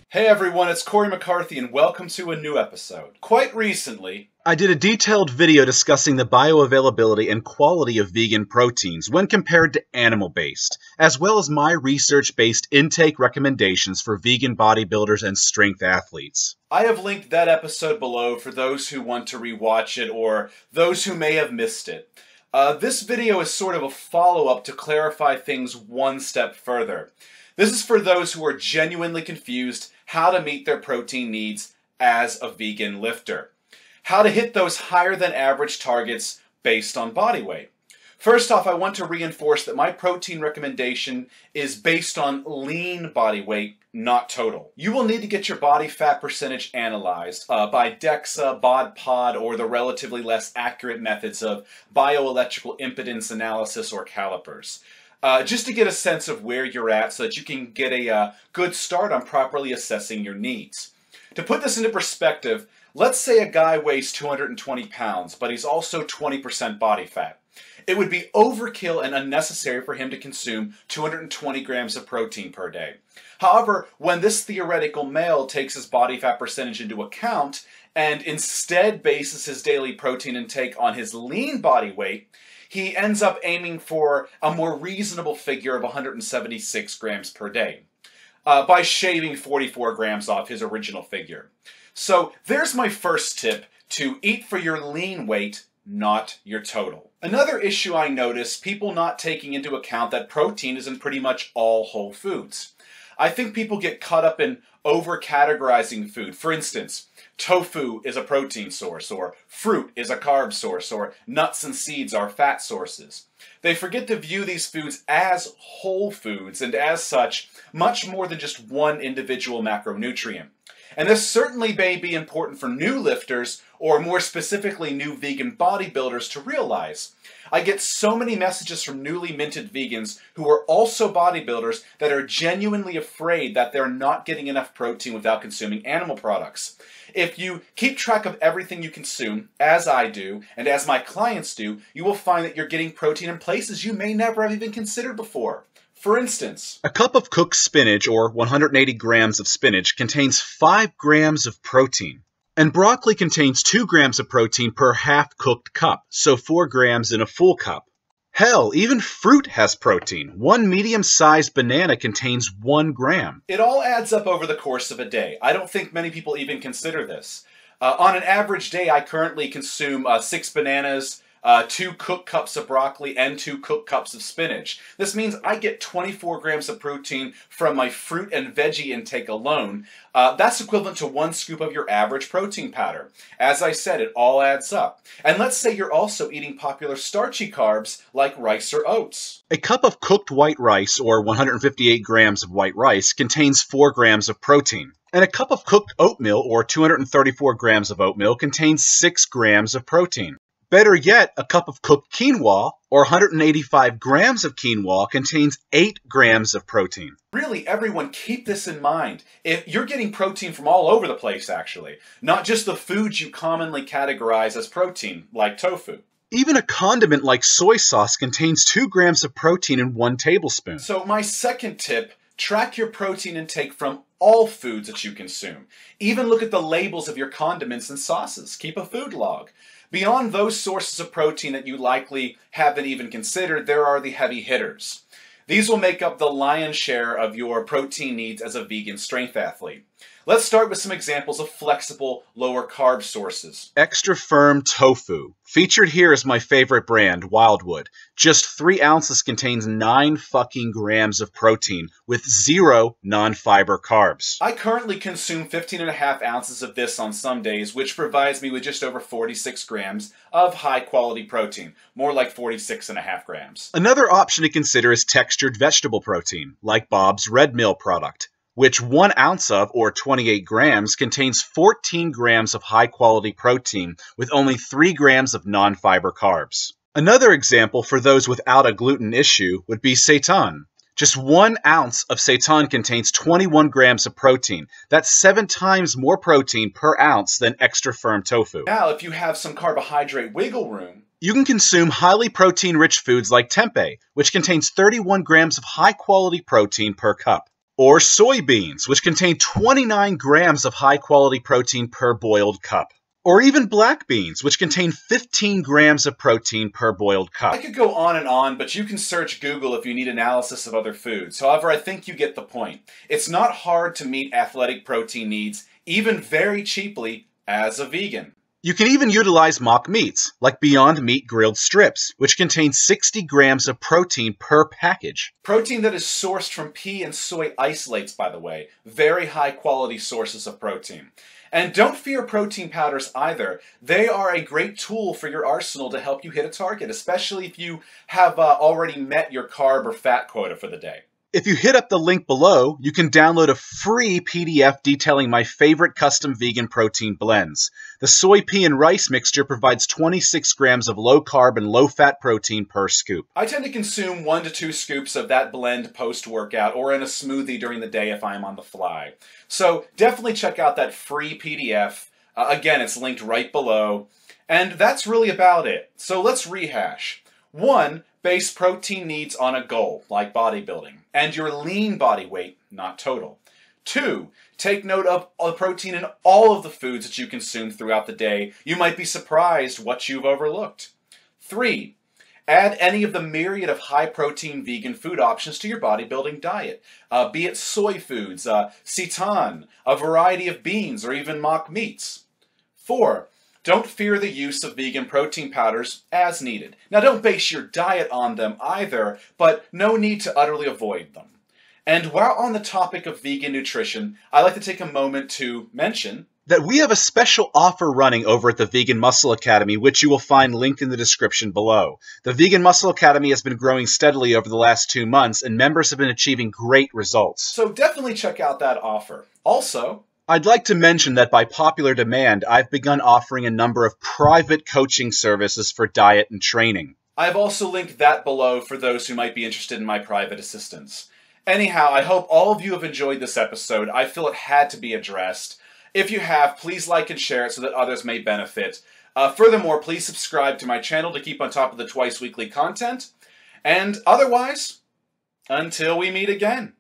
Hey everyone, it's Cory McCarthy and welcome to a new episode. Quite recently, I did a detailed video discussing the bioavailability and quality of vegan proteins when compared to animal-based, as well as my research-based intake recommendations for vegan bodybuilders and strength athletes. I have linked that episode below for those who want to rewatch it or those who may have missed it. This video is sort of a follow-up to clarify things one step further. This is for those who are genuinely confused how to meet their protein needs as a vegan lifter. How to hit those higher than average targets based on body weight. First off, I want to reinforce that my protein recommendation is based on lean body weight, not total. You will need to get your body fat percentage analyzed by DEXA, BOD-POD, or the relatively less accurate methods of bioelectrical impedance analysis or calipers. Just to get a sense of where you're at so that you can get a good start on properly assessing your needs. To put this into perspective, let's say a guy weighs 220 pounds, but he's also 20% body fat. It would be overkill and unnecessary for him to consume 220 grams of protein per day. However, when this theoretical male takes his body fat percentage into account and instead bases his daily protein intake on his lean body weight, he ends up aiming for a more reasonable figure of 176 grams per day by shaving 44 grams off his original figure. So there's my first tip, to eat for your lean weight, not your total. Another issue I notice, people not taking into account that protein is in pretty much all whole foods. I think people get caught up in over-categorizing food. For instance, tofu is a protein source, or fruit is a carb source, or nuts and seeds are fat sources. They forget to view these foods as whole foods, and as such, much more than just one individual macronutrient. And this certainly may be important for new lifters, or more specifically new vegan bodybuilders to realize. I get so many messages from newly minted vegans who are also bodybuilders that are genuinely afraid that they're not getting enough protein without consuming animal products. If you keep track of everything you consume, as I do, and as my clients do, you will find that you're getting protein in places you may never have even considered before. For instance, a cup of cooked spinach, or 180 grams of spinach, contains 5 grams of protein. And broccoli contains 2 grams of protein per half-cooked cup, so 4 grams in a full cup. Hell, even fruit has protein. One medium-sized banana contains 1 gram. It all adds up over the course of a day. I don't think many people even consider this. On an average day, I currently consume 6 bananas, 2 cooked cups of broccoli, and 2 cooked cups of spinach. This means I get 24 grams of protein from my fruit and veggie intake alone. That's equivalent to 1 scoop of your average protein powder. As I said, it all adds up. And let's say you're also eating popular starchy carbs like rice or oats. A cup of cooked white rice, or 158 grams of white rice, contains 4 grams of protein. And a cup of cooked oatmeal, or 234 grams of oatmeal, contains 6 grams of protein. Better yet, a cup of cooked quinoa, or 185 grams of quinoa, contains 8 grams of protein. Really, everyone, keep this in mind. If you're getting protein from all over the place, actually. Not just the foods you commonly categorize as protein, like tofu. Even a condiment like soy sauce contains 2 grams of protein in 1 tablespoon. So my second tip, track your protein intake from all foods that you consume. Even look at the labels of your condiments and sauces. Keep a food log. Beyond those sources of protein that you likely haven't even considered, there are the heavy hitters. These will make up the lion's share of your protein needs as a vegan strength athlete. Let's start with some examples of flexible, lower carb sources. Extra firm tofu. Featured here is my favorite brand, Wildwood. Just 3 ounces contains 9 fucking grams of protein with 0 non-fiber carbs. I currently consume 15.5 ounces of this on some days, which provides me with just over 46 grams of high-quality protein, more like 46.5 grams. Another option to consider is textured vegetable protein, like Bob's Red Mill product, which 1 ounce of, or 28 grams, contains 14 grams of high-quality protein with only 3 grams of non-fiber carbs. Another example for those without a gluten issue would be seitan. Just 1 ounce of seitan contains 21 grams of protein. That's 7 times more protein per ounce than extra firm tofu. Now, if you have some carbohydrate wiggle room, you can consume highly protein-rich foods like tempeh, which contains 31 grams of high-quality protein per cup. Or soybeans, which contain 29 grams of high-quality protein per boiled cup. Or even black beans, which contain 15 grams of protein per boiled cup. I could go on, but you can search Google if you need analysis of other foods. However, I think you get the point. It's not hard to meet athletic protein needs, even very cheaply, as a vegan. You can even utilize mock meats, like Beyond Meat grilled strips, which contain 60 grams of protein per package. Protein that is sourced from pea and soy isolates, by the way. Very high quality sources of protein. And don't fear protein powders either. They are a great tool for your arsenal to help you hit a target, especially if you have already met your carb or fat quota for the day. If you hit up the link below, you can download a free PDF detailing my favorite custom vegan protein blends. The soy, pea, and rice mixture provides 26 grams of low-carb and low-fat protein per scoop. I tend to consume 1 to 2 scoops of that blend post-workout or in a smoothie during the day if I'm on the fly. So definitely check out that free PDF. Again, it's linked right below. And that's really about it. So let's rehash. 1, base protein needs on a goal, like bodybuilding, and your lean body weight, not total. 2, take note of the protein in all of the foods that you consume throughout the day. You might be surprised what you've overlooked. 3, add any of the myriad of high-protein vegan food options to your bodybuilding diet, be it soy foods, seitan, a variety of beans, or even mock meats. 4, don't fear the use of vegan protein powders as needed. Now, don't base your diet on them either, but no need to utterly avoid them. And while on the topic of vegan nutrition, I'd like to take a moment to mention that we have a special offer running over at the Vegan Muscle Academy, which you will find linked in the description below. The Vegan Muscle Academy has been growing steadily over the last 2 months, and members have been achieving great results. So definitely check out that offer. Also, I'd like to mention that by popular demand, I've begun offering a number of private coaching services for diet and training. I've also linked that below for those who might be interested in my private assistance. Anyhow, I hope all of you have enjoyed this episode. I feel it had to be addressed. If you have, please like and share it so that others may benefit. Furthermore, please subscribe to my channel to keep on top of the twice weekly content. And otherwise, until we meet again.